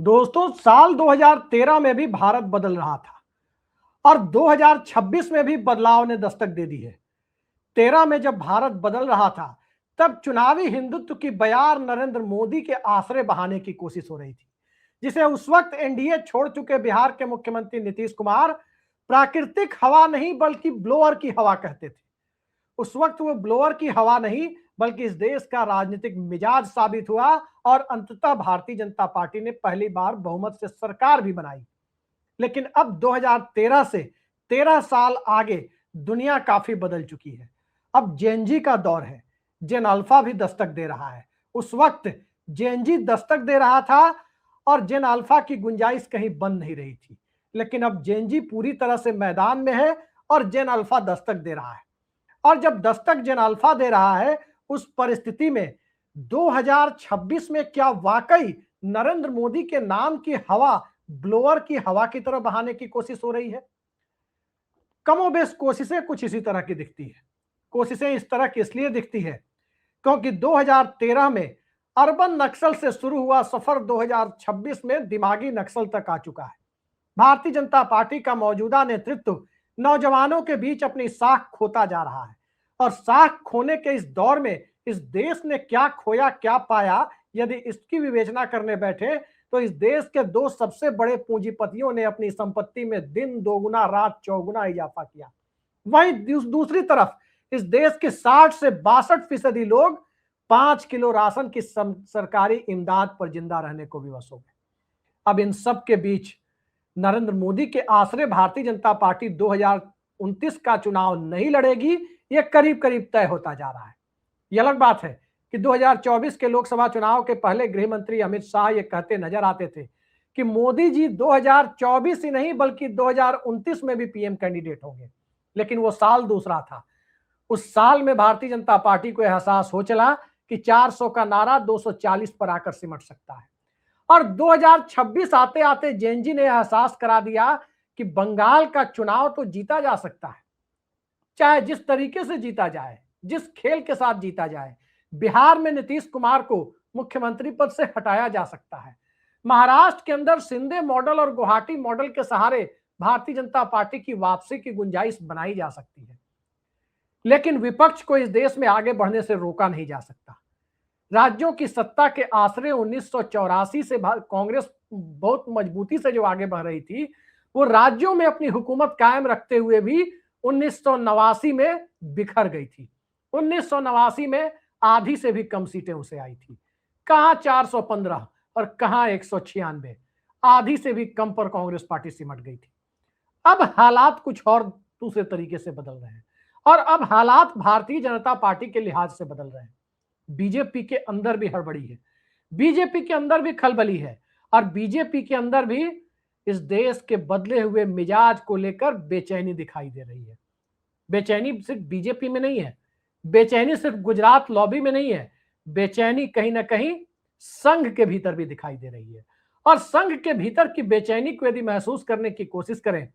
दोस्तों, साल 2013 में भी भारत बदल रहा था और 2026 में भी बदलाव ने दस्तक दे दी है। 13 में जब भारत बदल रहा था, तब चुनावी हिंदुत्व की बयार नरेंद्र मोदी के आसरे बहाने की कोशिश हो रही थी, जिसे उस वक्त एनडीए छोड़ चुके बिहार के मुख्यमंत्री नीतीश कुमार प्राकृतिक हवा नहीं बल्कि ब्लोअर की हवा कहते थे। उस वक्त वो ब्लोअर की हवा नहीं बल्कि इस देश का राजनीतिक मिजाज साबित हुआ और अंततः भारतीय जनता पार्टी ने पहली बार बहुमत से सरकार भी बनाई। लेकिन अब 2013 से 13 साल आगे दुनिया काफी बदल चुकी है। अब जेनजी का दौर है। जेन अल्फा भी दस्तक दे रहा है। उस वक्त जेनजी दस्तक दे रहा था और जेन अल्फा की गुंजाइश कहीं बन नहीं रही थी। लेकिन अब जेनजी पूरी तरह से मैदान में है और जेन अल्फा दस्तक दे रहा है। और जब दस्तक जेन अल्फा दे रहा है, उस परिस्थिति में 2026 में क्या वाकई नरेंद्र मोदी के नाम की हवा ब्लोअर की हवा की तरह बहाने की कोशिश हो रही है? कमोबेश कोशिशें कुछ इसी तरह की दिखती है। कोशिशें इस तरह की इसलिए दिखती है क्योंकि 2013 में अर्बन नक्सल से शुरू हुआ सफर 2026 में दिमागी नक्सल तक आ चुका है। भारतीय जनता पार्टी का मौजूदा नेतृत्व नौजवानों के बीच अपनी साख खोता जा रहा है और साख खोने के इस दौर में इस देश ने क्या खोया क्या पाया, यदि इसकी विवेचना करने बैठे तो इस देश के दो सबसे बड़े पूंजीपतियों ने अपनी संपत्ति में दिन दोगुना रात चौगुना इजाफा किया। वहीं दूसरी तरफ इस देश के 60 से 62% लोग 5 किलो राशन की सरकारी इमदाद पर जिंदा रहने को विवश हो गए। अब इन सब के बीच नरेंद्र मोदी के आसरे भारतीय जनता पार्टी 2029 का चुनाव नहीं लड़ेगी, यह करीब करीब तय होता जा रहा है। यह अलग बात है कि 2024 के लोकसभा चुनाव के पहले गृह मंत्री अमित शाह ये कहते नजर आते थे कि मोदी जी 2024 ही नहीं बल्कि 2029 में भी पीएम कैंडिडेट होंगे। लेकिन वो साल दूसरा था। उस साल में भारतीय जनता पार्टी को एहसास हो चला कि 400 का नारा 240 पर आकर सिमट सकता है। और 2026 आते आते जेनजी ने एहसास करा दिया कि बंगाल का चुनाव तो जीता जा सकता है, चाहे जिस तरीके से जीता जाए, जिस खेल के साथ जीता जाए। बिहार में नीतीश कुमार को मुख्यमंत्री पद से हटाया जा सकता है। महाराष्ट्र के अंदर शिंदे मॉडल और गुवाहाटी मॉडल के सहारे भारतीय जनता पार्टी की वापसी की गुंजाइश बनाई जा सकती है। लेकिन विपक्ष को इस देश में आगे बढ़ने से रोका नहीं जा सकता। राज्यों की सत्ता के आसरे 1984 से कांग्रेस बहुत मजबूती से जो आगे बढ़ रही थी, वो राज्यों में अपनी हुकूमत कायम रखते हुए भी 1989 में बिखर गई थी। 1989 में आधी से भी कम सीटें उसे आई थी। कहां 415 और कहां 196, आधी से भी कम पर कांग्रेस पार्टी सिमट गई थी। अब हालात कुछ और दूसरे तरीके से बदल रहे हैं और अब हालात भारतीय जनता पार्टी के लिहाज से बदल रहे हैं। बीजेपी के अंदर भी हड़बड़ी है, बीजेपी के अंदर भी खलबली है और बीजेपी के अंदर भी इस देश के बदले हुए मिजाज को लेकर बेचैनी दिखाई दे रही है। बेचैनी सिर्फ बीजेपी में नहीं है, बेचैनी सिर्फ गुजरात लॉबी में नहीं है, बेचैनी कहीं ना कहीं संघ के भीतर भी दिखाई दे रही है। और संघ के भीतर की बेचैनी को यदि महसूस करने की कोशिश करें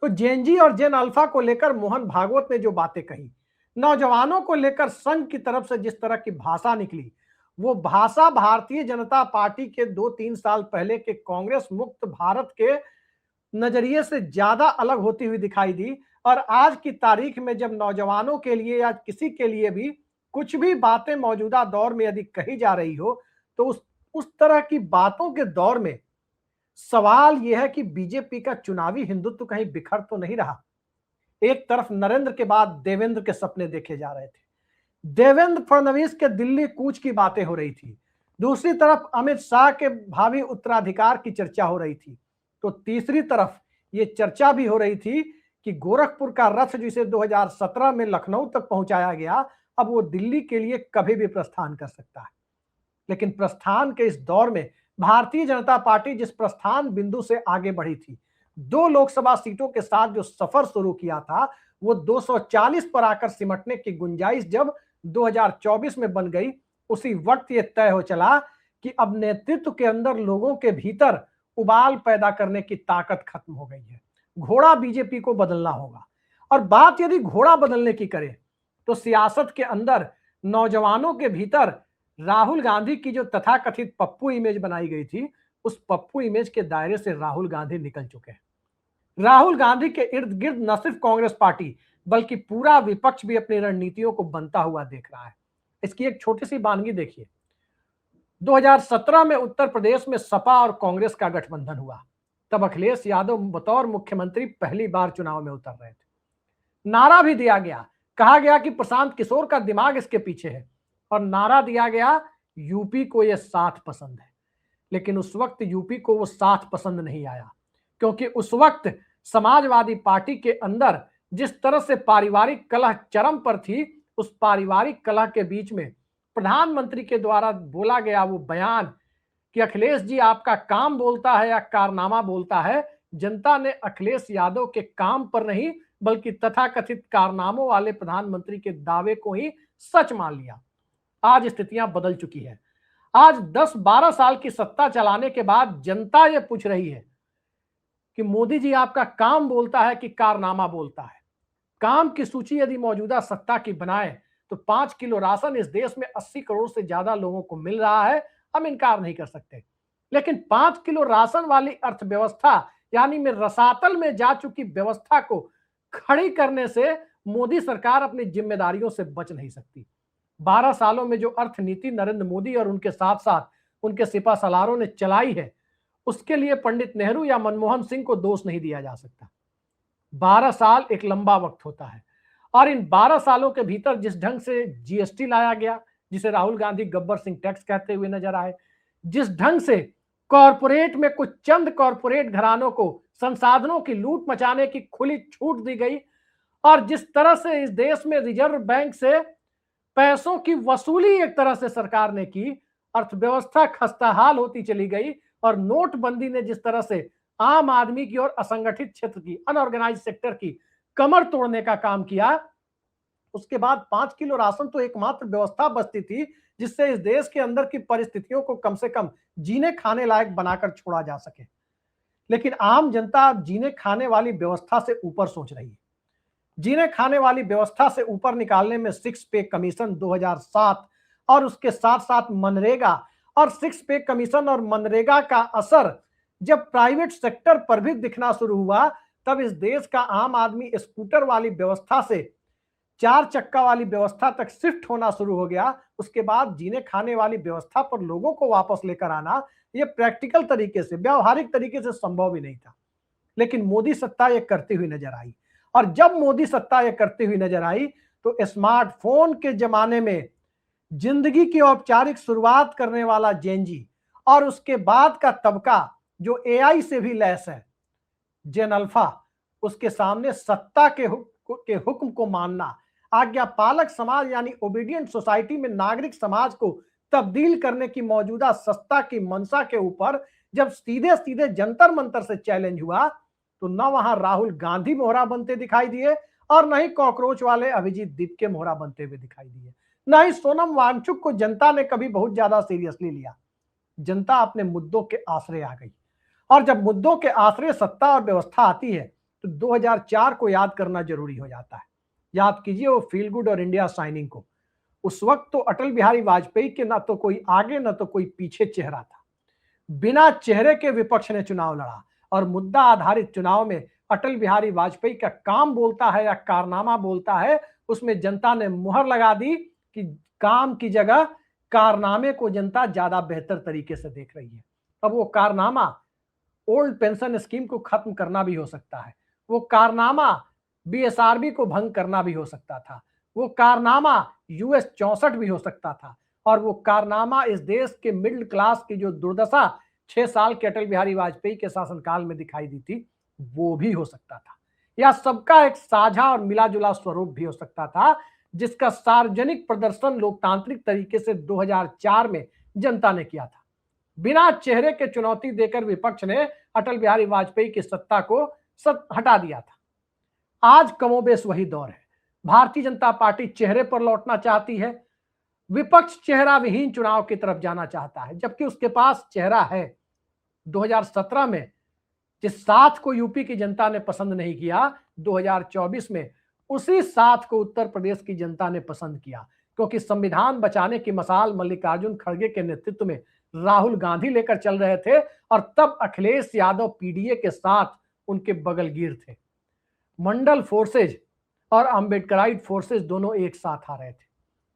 तो जेनजी और जेन अल्फा को लेकर मोहन भागवत ने जो बातें कही, नौजवानों को लेकर संघ की तरफ से जिस तरह की भाषा निकली, वो भाषा भारतीय जनता पार्टी के 2-3 साल पहले के कांग्रेस मुक्त भारत के नजरिए से ज्यादा अलग होती हुई दिखाई दी। और आज की तारीख में जब नौजवानों के लिए या किसी के लिए भी कुछ भी बातें मौजूदा दौर में यदि कही जा रही हो तो उस तरह की बातों के दौर में सवाल यह है कि बीजेपी का चुनावी हिंदुत्व कहीं बिखर तो नहीं रहा। एक तरफ नरेंद्र के बाद देवेंद्र के सपने देखे जा रहे थे, देवेंद्र फडणवीस के दिल्ली कूच की बातें हो रही थी, दूसरी तरफ अमित शाह के भावी उत्तराधिकार की चर्चा हो रही थी, तो तीसरी तरफ ये चर्चा भी हो रही थी कि गोरखपुर का रथ जिसे 2017 में लखनऊ तक पहुंचाया गया, अब वो दिल्ली के लिए कभी भी प्रस्थान कर सकता है। लेकिन प्रस्थान के इस दौर में भारतीय जनता पार्टी जिस प्रस्थान बिंदु से आगे बढ़ी थी, 2 लोकसभा सीटों के साथ जो सफर शुरू किया था, वो 240 पर आकर सिमटने की गुंजाइश जब 2024 में बन गई, उसी वक्त ये तय हो चला कि अब नेतृत्व के अंदर लोगों के भीतर उबाल पैदा करने की ताकत खत्म हो गई है। घोड़ा बीजेपी को बदलना होगा। और बात यदि घोड़ा बदलने की करें तो सियासत के अंदर नौजवानों के भीतर राहुल गांधी की जो तथाकथित पप्पू इमेज बनाई गई थी, उस पप्पू इमेज के दायरे से राहुल गांधी निकल चुके हैं। राहुल गांधी के इर्द गिर्द न सिर्फ कांग्रेस पार्टी बल्कि पूरा विपक्ष भी अपनी रणनीतियों को बनता हुआ देख रहा है। इसकी एक छोटी सी बानगी देखिए। 2017 में उत्तर प्रदेश में सपा और कांग्रेस का गठबंधन हुआ। तब अखिलेश यादव बतौर मुख्यमंत्री पहली बार चुनाव में उतर रहे थे। नारा भी दिया गया, कहा गया कि प्रशांत किशोर का दिमाग इसके पीछे है, और नारा दिया गया यूपी को यह साथ पसंद है। लेकिन उस वक्त यूपी को वो साथ पसंद नहीं आया, क्योंकि उस वक्त समाजवादी पार्टी के अंदर जिस तरह से पारिवारिक कलह चरम पर थी, उस पारिवारिक कलह के बीच में प्रधानमंत्री के द्वारा बोला गया वो बयान कि अखिलेश जी आपका काम बोलता है या कारनामा बोलता है, जनता ने अखिलेश यादव के काम पर नहीं बल्कि तथाकथित कारनामों वाले प्रधानमंत्री के दावे को ही सच मान लिया। आज स्थितियां बदल चुकी है। आज 10-12 साल की सत्ता चलाने के बाद जनता ये पूछ रही है कि मोदी जी आपका काम बोलता है कि कारनामा बोलता है। काम की सूची यदि मौजूदा सत्ता की बनाए तो 5 किलो राशन इस देश में 80 करोड़ से ज्यादा लोगों को मिल रहा है, हम इनकार नहीं कर सकते। लेकिन 5 किलो राशन वाली अर्थव्यवस्था यानी में रसातल में जा चुकी व्यवस्था को खड़ी करने से मोदी सरकार अपनी जिम्मेदारियों से बच नहीं सकती। 12 सालों में जो अर्थनीति नरेंद्र मोदी और उनके साथ साथ उनके सिपा सलारों ने चलाई है, उसके लिए पंडित नेहरू या मनमोहन सिंह को दोष नहीं दिया जा सकता। 12 साल एक लंबा वक्त होता है, और इन 12 सालों के भीतर जिस ढंग से जीएसटी लाया गया, जिसे राहुल गांधी गब्बर सिंह टैक्स कहते हुए नजर आए, जिस ढंग से कॉरपोरेट में कुछ चंद कॉरपोरेट घरानों को संसाधनों की लूट मचाने की खुली छूट दी गई, और जिस तरह से इस देश में रिजर्व बैंक से पैसों की वसूली एक तरह से सरकार ने की, अर्थव्यवस्था खस्ताहाल होती चली गई, और नोटबंदी ने जिस तरह से आम आदमी की और असंगठित क्षेत्र की, अनऑर्गेनाइज सेक्टर की कमर तोड़ने का काम किया, उसके बाद 5 किलो राशन तो एकमात्र व्यवस्था बचती थी जिससे इस देश के अंदर की परिस्थितियों को कम से कम जीने खाने लायक बनाकर छोड़ा जा सके। लेकिन आम जनता अब जीने खाने वाली व्यवस्था से ऊपर सोच रही है। जीने खाने वाली व्यवस्था से ऊपर निकालने में 6 पे कमीशन 2007 और उसके साथ साथ मनरेगा, और 6 पे कमीशन और मनरेगा का असर जब प्राइवेट सेक्टर पर भी दिखना शुरू हुआ, तब इस देश का आम आदमी स्कूटर वाली व्यवस्था से 4 चक्का वाली व्यवस्था तक शिफ्ट होना शुरू हो गया। उसके बाद जीने खाने वाली व्यवस्था पर लोगों को वापस लेकर आना यह प्रैक्टिकल तरीके से, व्यावहारिक तरीके से संभव ही नहीं था। लेकिन मोदी सत्ता यह करती हुई नजर आई, और जब मोदी सत्ता यह करती हुई नजर आई तो स्मार्टफोन के जमाने में जिंदगी की औपचारिक शुरुआत करने वाला जेनजी और उसके बाद का तबका जो एआई से भी लैस है, जेन अल्फा, उसके सामने सत्ता के हुक्म को मानना, आज्ञा पालक समाज यानी ओबीडियंट सोसाइटी में नागरिक समाज को तब्दील करने की मौजूदा सत्ता की मंशा के ऊपर जब सीधे सीधे जंतर मंतर से चैलेंज हुआ, तो न वहां राहुल गांधी मोहरा बनते दिखाई दिए और न ही कॉकरोच वाले अभिजीत दीप के मोहरा बनते हुए दिखाई दिए, न ही सोनम वांगचुक को जनता ने कभी बहुत ज्यादा सीरियसली लिया। जनता अपने मुद्दों के आश्रय आ गई, और जब मुद्दों के आश्रय सत्ता और व्यवस्था आती है तो 2004 को याद करना जरूरी हो जाता है। याद कीजिए वो फील गुड और इंडिया साइनिंग को। उस वक्त तो अटल बिहारी वाजपेयी के ना तो कोई आगे ना तो कोई पीछे चेहरा था। बिना चेहरे के विपक्ष ने चुनाव लड़ा, और मुद्दा आधारित चुनाव में अटल बिहारी वाजपेयी का काम बोलता है या कारनामा बोलता है, उसमें जनता ने मुहर लगा दी कि काम की जगह कारनामे को जनता ज्यादा बेहतर तरीके से देख रही है। अब वो कारनामा ओल्ड पेंशन स्कीम को खत्म करना भी हो सकता है, वो कारनामा बीएसआरबी को भंग करना भी हो सकता था, वो कारनामा यूएस 64 भी हो सकता था, और वो कारनामा इस देश के मिडिल क्लास की जो दुर्दशा 6 साल के अटल बिहारी वाजपेयी के शासनकाल में दिखाई दी थी वो भी हो सकता था, या सबका एक साझा और मिला जुला स्वरूप भी हो सकता था, जिसका सार्वजनिक प्रदर्शन लोकतांत्रिक तरीके से 2004 में जनता ने किया था। बिना चेहरे के चुनौती देकर विपक्ष ने अटल बिहारी वाजपेयी की सत्ता को हटा दिया था। आज कमोबेश वही दौर है। भारतीय जनता पार्टी चेहरे पर लौटना चाहती है, विपक्ष चेहरा विहीन चुनाव की तरफ जाना चाहता है, जबकि उसके पास चेहरा है। 2017 में जिस साथ को यूपी की जनता ने पसंद नहीं किया, 2024 में उसी साथ को उत्तर प्रदेश की जनता ने पसंद किया, क्योंकि संविधान बचाने की मसाल मल्लिकार्जुन खड़गे के नेतृत्व में राहुल गांधी लेकर चल रहे थे और तब अखिलेश यादव पीडीए के साथ उनके बगलगीर थे। मंडल फोर्सेज और अंबेडकराइट फोर्सेज दोनों एक साथ आ रहे थे।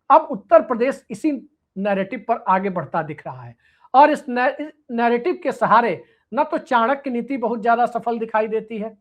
अब उत्तर प्रदेश इसी नैरेटिव पर आगे बढ़ता दिख रहा है और इस नैरेटिव के सहारे न तो चाणक्य नीति बहुत ज्यादा सफल दिखाई देती है,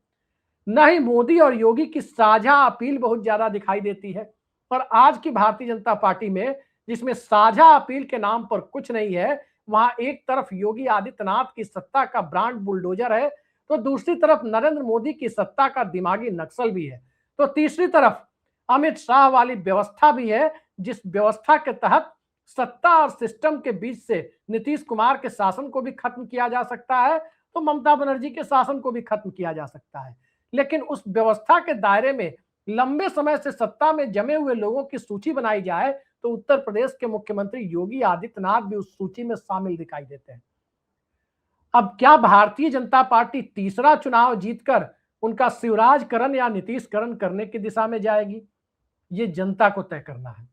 न ही मोदी और योगी की साझा अपील बहुत ज्यादा दिखाई देती है। और आज की भारतीय जनता पार्टी में, जिसमें साझा अपील के नाम पर कुछ नहीं है, वहां एक तरफ योगी आदित्यनाथ की सत्ता का ब्रांड बुलडोजर है, तो दूसरी तरफ नरेंद्र मोदी की सत्ता का दिमागी नक्सल भी है, तो तीसरी तरफ अमित शाह वाली व्यवस्था भी है, जिस व्यवस्था के तहत सत्ता और सिस्टम के बीच से नीतीश कुमार के शासन को भी खत्म किया जा सकता है, तो ममता बनर्जी के शासन को भी खत्म किया जा सकता है। लेकिन उस व्यवस्था के दायरे में लंबे समय से सत्ता में जमे हुए लोगों की सूची बनाई जाए तो उत्तर प्रदेश के मुख्यमंत्री योगी आदित्यनाथ भी उस सूची में शामिल दिखाई देते हैं। अब क्या भारतीय जनता पार्टी तीसरा चुनाव जीतकर उनका शिवराजकरण या नीतीशकरण करने की दिशा में जाएगी? ये जनता को तय करना है।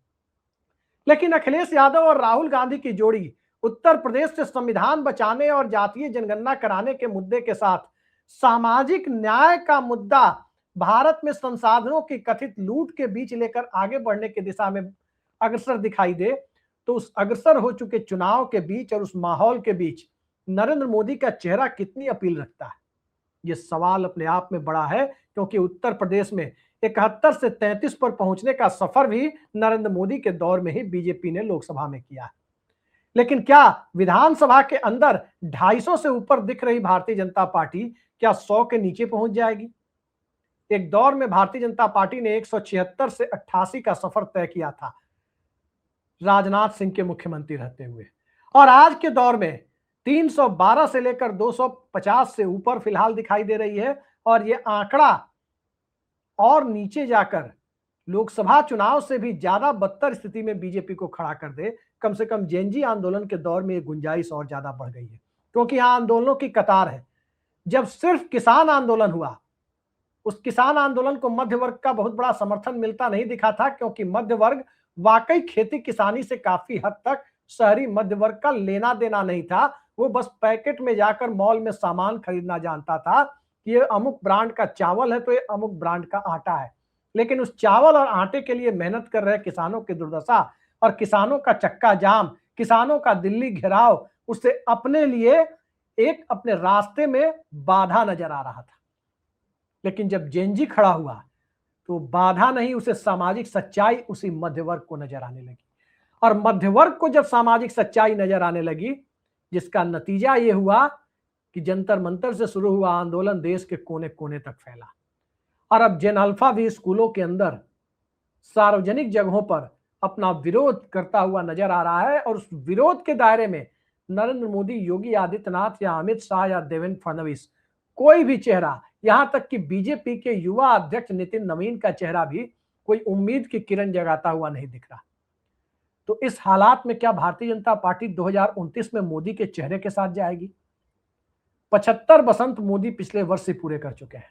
लेकिन अखिलेश यादव और राहुल गांधी की जोड़ी उत्तर प्रदेश से संविधान बचाने और जातीय जनगणना कराने के मुद्दे के साथ सामाजिक न्याय का मुद्दा भारत में संसाधनों की कथित लूट के बीच लेकर आगे बढ़ने की दिशा में अग्रसर दिखाई दे, तो उस अग्रसर हो चुके चुनाव के बीच और उस माहौल के बीच नरेंद्र मोदी का चेहरा कितनी अपील रखता है? यह सवाल अपने आप में बड़ा है, क्योंकि उत्तर प्रदेश में 71 से 33 पर पहुंचने का सफर भी नरेंद्र मोदी के दौर में ही बीजेपी ने लोकसभा में किया है। लेकिन क्या विधानसभा के अंदर 250 से ऊपर दिख रही भारतीय जनता पार्टी क्या 100 के नीचे पहुंच जाएगी? एक दौर में भारतीय जनता पार्टी ने 176 से 88 का सफर तय किया था राजनाथ सिंह के मुख्यमंत्री रहते हुए, और आज के दौर में 312 से लेकर 250 से ऊपर फिलहाल दिखाई दे रही है। और यह आंकड़ा और नीचे जाकर लोकसभा चुनाव से भी ज्यादा बदतर स्थिति में बीजेपी को खड़ा कर दे। कम से कम जेनजी आंदोलन के दौर में ये गुंजाइश और ज्यादा बढ़ गई है, क्योंकि यहां आंदोलनों की कतार है। जब सिर्फ किसान आंदोलन हुआ, उस किसान आंदोलन को मध्य वर्ग का बहुत बड़ा समर्थन मिलता नहीं दिखा था, क्योंकि मध्य वर्ग वाकई खेती किसानी से काफी हद तक शहरी मध्य वर्ग का लेना देना नहीं था। वो बस पैकेट में जाकर मॉल में सामान खरीदना जानता था कि ये अमुक ब्रांड का चावल है तो ये अमुक ब्रांड का आटा है। लेकिन उस चावल और आटे के लिए मेहनत कर रहे किसानों की दुर्दशा और किसानों का चक्का जाम, किसानों का दिल्ली घेराव, उससे अपने लिए एक अपने रास्ते में बाधा नजर आ रहा था। लेकिन जब जेनजी खड़ा हुआ तो बाधा नहीं, उसे सामाजिक सच्चाई उसी मध्य वर्ग को नजर आने लगी। और मध्य वर्ग को जब सामाजिक सच्चाई नजर आने लगी, जिसका नतीजा यह हुआ कि जंतर मंतर से शुरू हुआ आंदोलन देश के कोने कोने तक फैला। और अब जेन अल्फा भी स्कूलों के अंदर सार्वजनिक जगहों पर अपना विरोध करता हुआ नजर आ रहा है। और उस विरोध के दायरे में नरेंद्र मोदी, योगी आदित्यनाथ या अमित शाह या देवेंद्र फडणवीस, कोई भी चेहरा, यहां तक कि बीजेपी के युवा अध्यक्ष नितिन नवीन का चेहरा भी कोई उम्मीद की किरण जगाता हुआ नहीं दिख रहा। तो इस हालात में क्या भारतीय जनता पार्टी 2029 में मोदी के चेहरे के साथ जाएगी? 75 बसंत मोदी पिछले वर्ष से पूरे कर चुके हैं।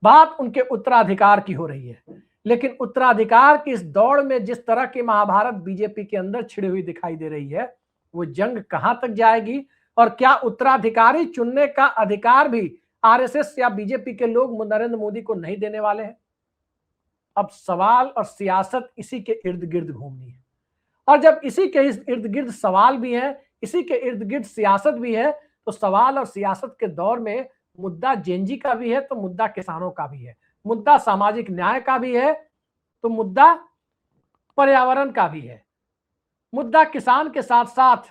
बात उनके उत्तराधिकार की हो रही है, लेकिन उत्तराधिकार की इस दौड़ में जिस तरह की महाभारत बीजेपी के अंदर छिड़ी हुई दिखाई दे रही है, वो जंग कहां तक जाएगी? और क्या उत्तराधिकारी चुनने का अधिकार भी आरएसएस या बीजेपी के लोग नरेंद्र मोदी को नहीं देने वाले हैं? अब सवाल और सियासत इसी के इर्द गिर्द घूमनी है। और जब इसी के इर्द गिर्द सवाल भी है, इसी के इर्द गिर्द सियासत भी है, तो सवाल और सियासत के दौर में मुद्दा जेनजी का भी है, तो मुद्दा किसानों का भी है, मुद्दा सामाजिक न्याय का भी है, तो मुद्दा पर्यावरण का भी है, मुद्दा किसान के साथ साथ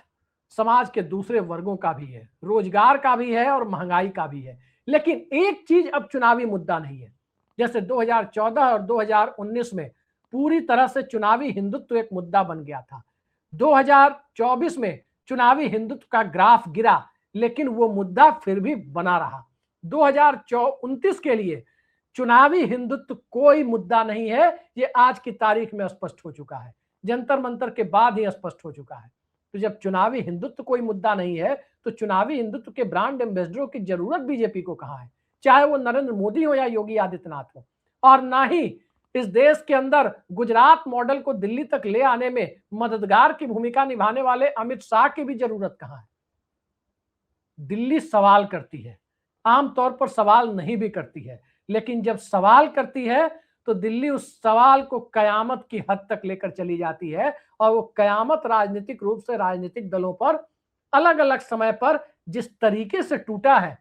समाज के दूसरे वर्गों का भी है, रोजगार का भी है और महंगाई का भी है। लेकिन एक चीज अब चुनावी मुद्दा नहीं है। जैसे 2014 और 2019 में पूरी तरह से चुनावी हिंदुत्व एक मुद्दा बन गया था। 2024 में चुनावी हिंदुत्व का ग्राफ गिरा, लेकिन वो मुद्दा फिर भी बना रहा। 2029 के लिए चुनावी हिंदुत्व कोई मुद्दा नहीं है, ये आज की तारीख में स्पष्ट हो चुका है, जंतर मंतर के बाद ही स्पष्ट हो चुका है। तो जब चुनावी हिंदुत्व कोई मुद्दा नहीं है, तो चुनावी हिंदुत्व के ब्रांड एम्बेसडरों की जरूरत बीजेपी को कहां है? चाहे वो नरेंद्र मोदी हो या योगी आदित्यनाथ हो। और ना ही इस देश के अंदर गुजरात मॉडल को दिल्ली तक ले आने में मददगार की भूमिका निभाने वाले अमित शाह की भी जरूरत कहां है। दिल्ली सवाल करती है, आमतौर पर सवाल नहीं भी करती है, लेकिन जब सवाल करती है तो दिल्ली उस सवाल को कयामत की हद तक लेकर चली जाती है, और वो कयामत राजनीतिक रूप से राजनीतिक दलों पर अलग अलग समय पर जिस तरीके से टूटा है,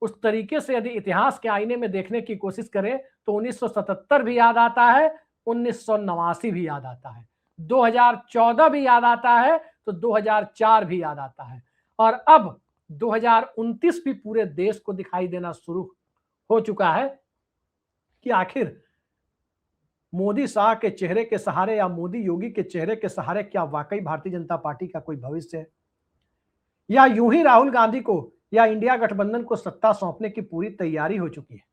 उस तरीके से यदि इतिहास के आईने में देखने की कोशिश करें तो 1977 भी याद आता है, 1989 भी याद आता है, 2014 भी याद आता है, तो 2004 भी याद आता है, और अब 2029 भी पूरे देश को दिखाई देना शुरू हो चुका है कि आखिर मोदी शाह के चेहरे के सहारे या मोदी योगी के चेहरे के सहारे क्या वाकई भारतीय जनता पार्टी का कोई भविष्य है, या यूं ही राहुल गांधी को या इंडिया गठबंधन को सत्ता सौंपने की पूरी तैयारी हो चुकी है।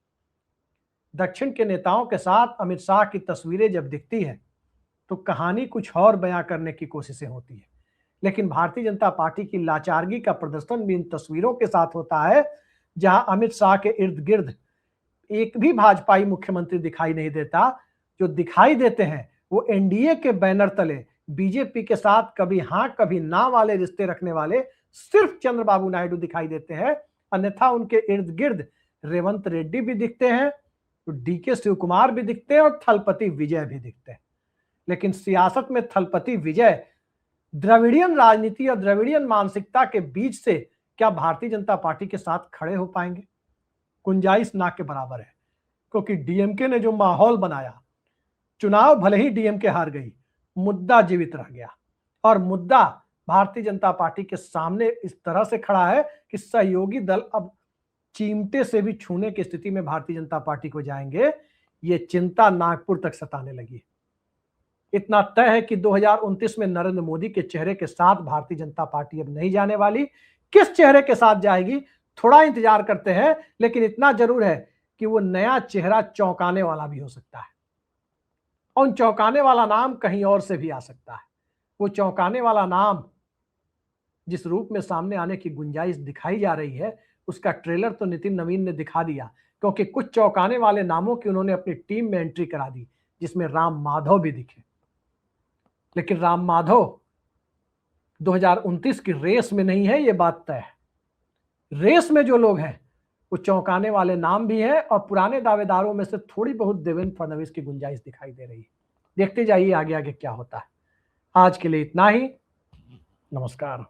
दक्षिण के नेताओं के साथ अमित शाह की तस्वीरें जब दिखती है तो कहानी कुछ और बयां करने की कोशिशें होती है, लेकिन भारतीय जनता पार्टी की लाचारगी का प्रदर्शन भी इन तस्वीरों के साथ होता है, जहां अमित शाह के इर्द गिर्द एक भी भाजपाई मुख्यमंत्री दिखाई नहीं देता। जो दिखाई देते हैं वो एनडीए के बैनर तले बीजेपी के साथ कभी हां कभी ना वाले रिश्ते रखने वाले सिर्फ चंद्रबाबू नायडू दिखाई देते हैं, अन्यथा उनके इर्द गिर्द रेवंत रेड्डी भी दिखते हैं, तो डीके शिव कुमार भी दिखते हैं और थलपति विजय भी दिखते हैं। लेकिन सियासत में थलपति विजय द्रविड़ियन राजनीति और द्रविड़ियन मानसिकता के बीच से क्या भारतीय जनता पार्टी के साथ खड़े हो पाएंगे? गुंजाइश ना के बराबर है, क्योंकि डीएमके ने जो माहौल बनाया, चुनाव भले ही डीएमके हार गई, मुद्दा जीवित रह गया, और मुद्दा भारतीय जनता पार्टी के सामने इस तरह से खड़ा है कि सहयोगी दल अब चिमटे से भी छूने की स्थिति में भारतीय जनता पार्टी को जाएंगे, ये चिंता नागपुर तक सताने लगी। इतना तय है कि 2029 में नरेंद्र मोदी के चेहरे के साथ भारतीय जनता पार्टी अब नहीं जाने वाली। किस चेहरे के साथ जाएगी थोड़ा इंतजार करते हैं, लेकिन इतना जरूर है कि वो नया चेहरा चौंकाने वाला भी हो सकता है, और उन चौंकाने वाला नाम कहीं और से भी आ सकता है। वो चौंकाने वाला नाम जिस रूप में सामने आने की गुंजाइश दिखाई जा रही है, उसका ट्रेलर तो नितिन नवीन ने दिखा दिया, क्योंकि कुछ चौंकाने वाले नामों की उन्होंने अपनी टीम में एंट्री करा दी, जिसमें राम माधव भी दिखे। लेकिन राम माधव 2029 की रेस में नहीं है, ये बात तय है। रेस में जो लोग हैं वो चौंकाने वाले नाम भी हैं, और पुराने दावेदारों में से थोड़ी बहुत देवेंद्र फडणवीस की गुंजाइश दिखाई दे रही है। देखते जाइए आगे आगे क्या होता है। आज के लिए इतना ही, नमस्कार।